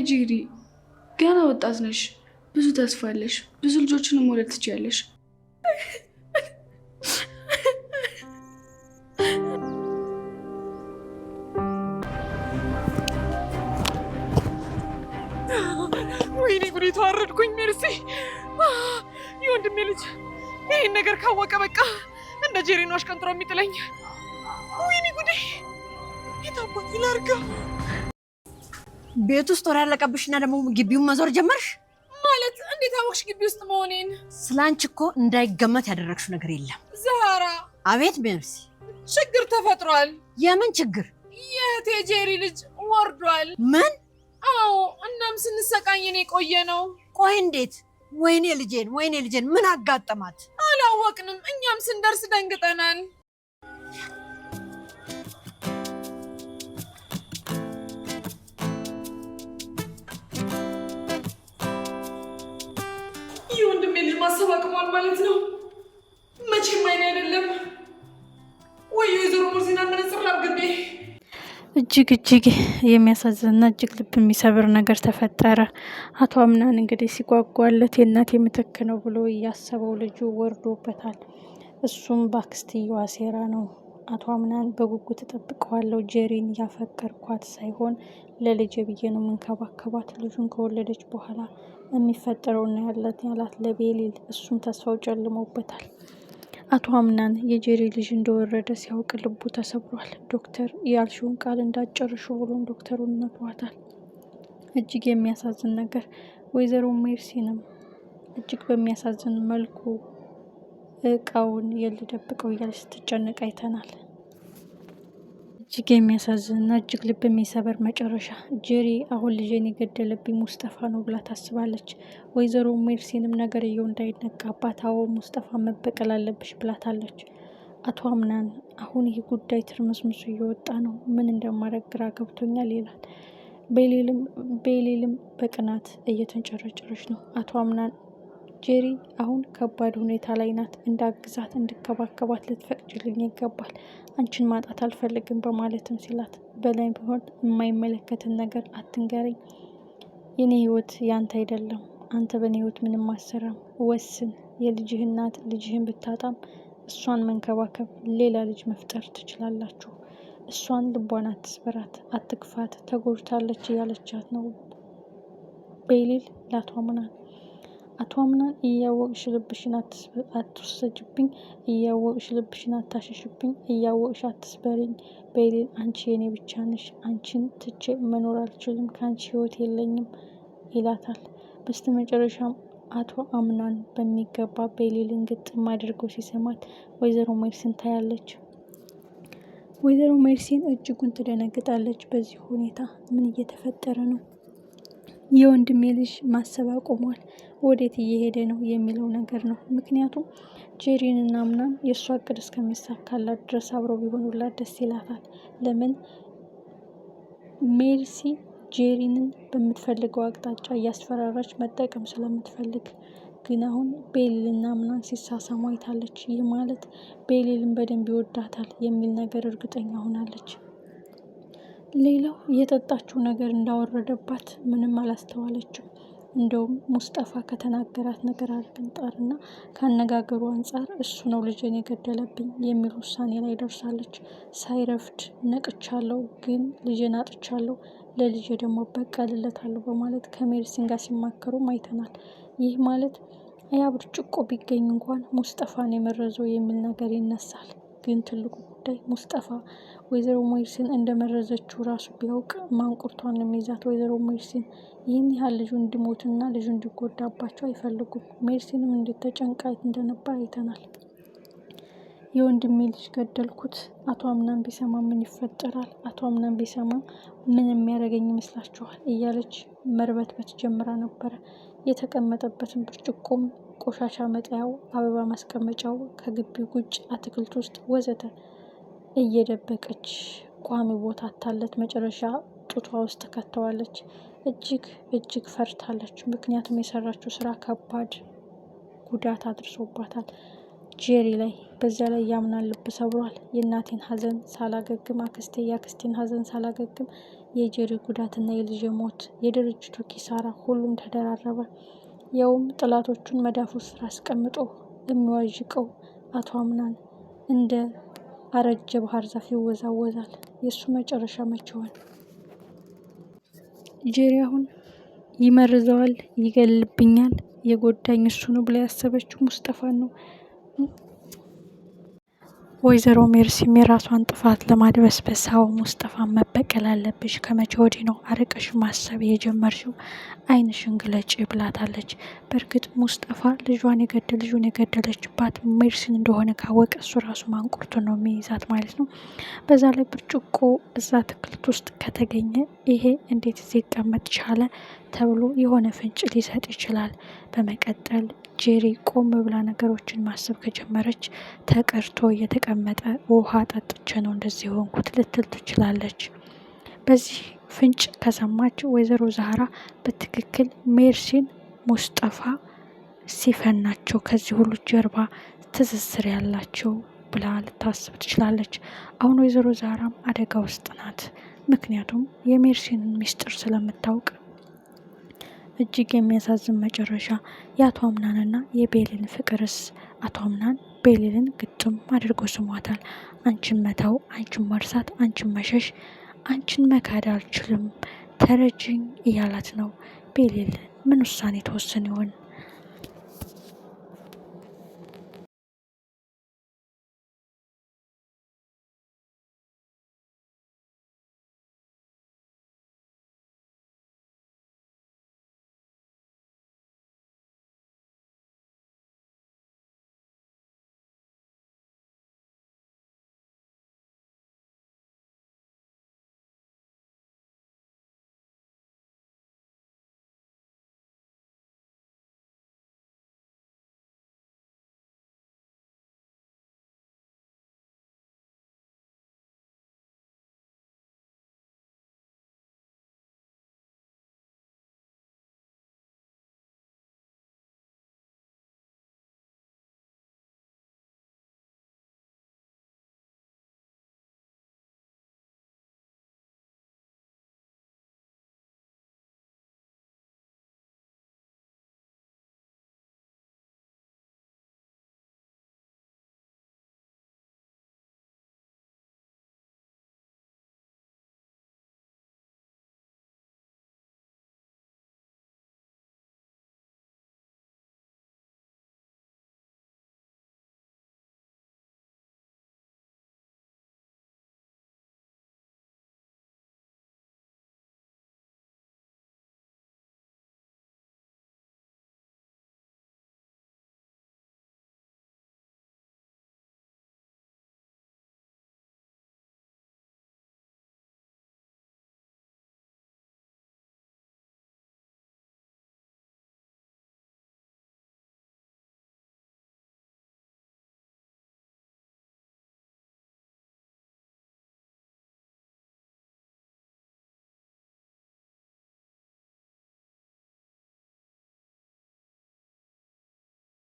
ጄሪ ገና ወጣት ነሽ፣ ብዙ ተስፋ አለሽ፣ ብዙ ልጆችን መውለድ ትችያለሽ። ወይኔ ጉዴ ተዋረድኩኝ። ሜርሲ የወንድሜ ልጅ ይህን ነገር ካወቀ በቃ እንደ ጄሪ ነው አሽቀንጥሮ የሚጥለኝ። ወይኔ ጉዴ የታባት ላርገው። ቤት ውስጥ ወሬ ያለቀብሽና ደግሞ ግቢውን መዞር ጀመርሽ ማለት? እንዴት አወቅሽ ግቢ ውስጥ መሆኔን? ስላንቺ እኮ እንዳይገመት ያደረግሽው ነገር የለም ዛራ። አቤት ሜርሲ፣ ችግር ተፈጥሯል። የምን ችግር? የእህቴ ጄሪ ልጅ ወርዷል። ምን? አዎ፣ እናም ስንሰቃየን የቆየ ነው። ቆይ እንዴት? ወይኔ ልጄን ምን አጋጠማት? አላወቅንም። እኛም ስንደርስ ደንግጠናል። የወንድሜ ልጅ ማሰብ አቅሟል ማለት ነው። መቼም አይን አይደለም ወይ? ወይዘሮ ሙርሲና መነጽር ላብግቤ። እጅግ የሚያሳዝንና እጅግ ልብ የሚሰብር ነገር ተፈጠረ። አቶ አምናን እንግዲህ ሲጓጓለት የእናት ምትክ ነው ብሎ እያሰበው ልጁ ወርዶበታል። እሱም በአክስትየዋ ሴራ ነው። አቶ አምናን በጉጉት እጠብቀዋለሁ፣ ጄሪን ያፈቀርኳት ሳይሆን ለልጄ ብዬ ነው የምንከባከባት። ልጁን ከወለደች በኋላ የሚፈጠረው እናያለን ያላት ለቤሊል። እሱም ተስፋው ጨልሞበታል። አቶ አምናን የጄሪ ልጅ እንደወረደ ሲያውቅ ልቡ ተሰብሯል። ዶክተር ያልሽውን ቃል እንዳጨርሹ ብሎን ዶክተሩን ነግሯታል። እጅግ የሚያሳዝን ነገር ወይዘሮ ሜርሲንም እጅግ በሚያሳዝን መልኩ እቃውን የልደብቀው እያለች ስትጨነቅ አይተናል። እጅግ የሚያሳዝንና እጅግ ልብ የሚሰበር መጨረሻ። ጄሪ አሁን ልጄን የገደለብኝ ሙስጠፋ ነው ብላ ታስባለች። ወይዘሮ ሜርሲንም ነገርየው እንዳይነቃባት አዎ ሙስጠፋ መበቀል አለብሽ ብላታለች። አቶ አምናን አሁን ይህ ጉዳይ ትርምስምሱ እየወጣ ነው፣ ምን እንደማደርግ ግራ ገብቶኛል ይላል። ቤሊልም በቅናት እየተንጨረጨረች ነው። አቶ አምናን ጄሪ አሁን ከባድ ሁኔታ ላይ ናት፣ እንዳግዛት እንድከባከባት ልትፈቅጅልኝ ይገባል፣ አንቺን ማጣት አልፈልግም በማለትም ሲላት፣ በላይ ቢሆን የማይመለከትን ነገር አትንገረኝ፣ የኔ ህይወት ያንተ አይደለም፣ አንተ በእኔ ህይወት ምንም አሰራም፣ ወስን፣ የልጅህ እናት ልጅህን ብታጣም እሷን መንከባከብ፣ ሌላ ልጅ መፍጠር ትችላላችሁ፣ እሷን ልቧን አትስበራት፣ አትክፋት፣ ተጎድታለች እያለቻት ነው ቤሊል ለአቶ አምናን። አቶ አምናን እያወቅሽ ልብሽን አትወሰጅብኝ፣ እያወቅሽ ልብሽን አታሸሽብኝ፣ እያወቅሽ አትስበሪኝ፣ ቤሊል አንቺ የኔ ብቻ ነሽ፣ አንቺን ትቼ መኖር አልችልም፣ ከአንቺ ህይወት የለኝም ይላታል። በስተመጨረሻም አቶ አምናን በሚገባ ቤሊልን ግጥም አድርገው ሲሰማት ወይዘሮ ሜርሲን ታያለች። ወይዘሮ ሜርሲን እጅጉን ትደነግጣለች። በዚህ ሁኔታ ምን እየተፈጠረ ነው? የወንድሜ ልጅ ማሰብ አቆሟል፣ ወዴት እየሄደ ነው የሚለው ነገር ነው። ምክንያቱም ጄሪን እና አምናን የእሷ እቅድ እስከሚሳካላት ድረስ አብረው ቢሆኑላት ደስ ይላታል። ለምን? ሜርሲ ጄሪንን በምትፈልገው አቅጣጫ እያስፈራራች መጠቀም ስለምትፈልግ። ግን አሁን ቤሊልና አምናን ሲሳሳሙ አይታለች። ይህ ማለት ቤሊልን በደንብ ይወዳታል የሚል ነገር እርግጠኛ ሆናለች። ሌላው የጠጣችው ነገር እንዳወረደባት ምንም አላስተዋለችም። እንደውም ሙስጠፋ ከተናገራት ነገር አልቀንጣርና ከአነጋገሩ አንጻር እሱ ነው ልጅን የገደለብኝ የሚል ውሳኔ ላይ ደርሳለች። ሳይረፍድ ነቅቻለሁ፣ ግን ልጅን አጥቻለሁ፣ ለልጅ ደግሞ በቀልለታለሁ በማለት ከሜርሲን ጋር ሲማከሩም አይተናል። ይህ ማለት ያ ብርጭቆ ቢገኝ እንኳን ሙስጠፋን የመረዘው የሚል ነገር ይነሳል። ግን ትልቁ ጉዳይ ሙስጠፋ ወይዘሮ ሜርሲን እንደመረዘችው ራሱ ቢያውቅ ማንቁርቷን የሚይዛት ወይዘሮ ሜርሲን። ይህን ያህል ልጁ እንዲሞትና ልጁ እንዲጎዳባቸው አይፈልጉም። ሜርሲንም እንድትጨንቃ እንደነበር አይተናል። የወንድሜ ልጅ ገደልኩት፣ አቶ አምናን ቢሰማ ምን ይፈጠራል? አቶ አምናን ቢሰማ ምን የሚያደርገኝ ይመስላችኋል? እያለች መርበትበት ጀምራ ነበረ። የተቀመጠበትን ብርጭቆም፣ ቆሻሻ መጣያው፣ አበባ ማስቀመጫው፣ ከግቢው ውጭ አትክልት ውስጥ ወዘተ እየደበቀች ቋሚ ቦታ አታለት። መጨረሻ ጡቷ ውስጥ ከተዋለች። እጅግ ፈርታለች። ምክንያቱም የሰራችው ስራ ከባድ ጉዳት አድርሶባታል። ጄሪ ላይ። በዛ ላይ ያምናል ልብ ሰብሯል። የእናቴን ሀዘን ሳላገግም የአክስቴን ሀዘን ሳላገግም የጄሪ ጉዳትና የልጅ ሞት፣ የድርጅቱ ኪሳራ ሁሉም ተደራረበ። ያውም ጥላቶቹን መዳፉ ስር አስቀምጦ የሚዋዥቀው አቶ አምናን እንደ አረጀ ባህር ዛፍ ይወዛወዛል። የእሱ መጨረሻ መቼ ይሆን? ጄሪ አሁን ይመርዘዋል፣ ይገልብኛል፣ የጎዳኝ እሱ ነው ብላ ያሰበችው ሙስጠፋን ነው። ወይዘሮ ሜርሲም የራሷን ጥፋት ለማድበስበስ አዎ ሙስጠፋን መበቀል አለብሽ፣ ከመቼ ወዲህ ነው አርቀሽ ማሰብ የጀመርሽው? ዓይንሽን ግለጪ ብላታለች። በእርግጥ ሙስጠፋ ልጁን የገደለችባት ሜርሲን እንደሆነ ካወቀ እሱ ራሱ ማንቁርቱ ነው የሚይዛት ማለት ነው። በዛ ላይ ብርጭቆ እዛ አትክልት ውስጥ ከተገኘ ይሄ እንዴት እዚህ ይቀመጥ ቻለ ተብሎ የሆነ ፍንጭ ሊሰጥ ይችላል። በመቀጠል ጄሪ ቆም ብላ ነገሮችን ማሰብ ከጀመረች ተቀርቶ የተቀመጠ ውሃ ጠጥቼ ነው እንደዚህ ሆንኩት ልትል ትችላለች። በዚህ ፍንጭ ከሰማች ወይዘሮ ዛህራ በትክክል ሜርሲን ሙስጠፋ ሲፈናቸው ከዚህ ሁሉ ጀርባ ትስስር ያላቸው ብላ ልታስብ ትችላለች። አሁን ወይዘሮ ዛህራም አደጋ ውስጥ ናት። ምክንያቱም የሜርሲንን ሚስጥር ስለምታውቅ። እጅግ የሚያሳዝን መጨረሻ የአቶ አምናንና የቤሊን ፍቅርስ? አቶ አምናን ቤሊልን ግጥም አድርጎ ስሟታል። አንቺን መተው፣ አንቺን መርሳት፣ አንቺን መሸሽ፣ አንቺን መካድ አልችልም ተረጅኝ እያላት ነው። ቤሊል ምን ውሳኔ ተወስን ይሆን?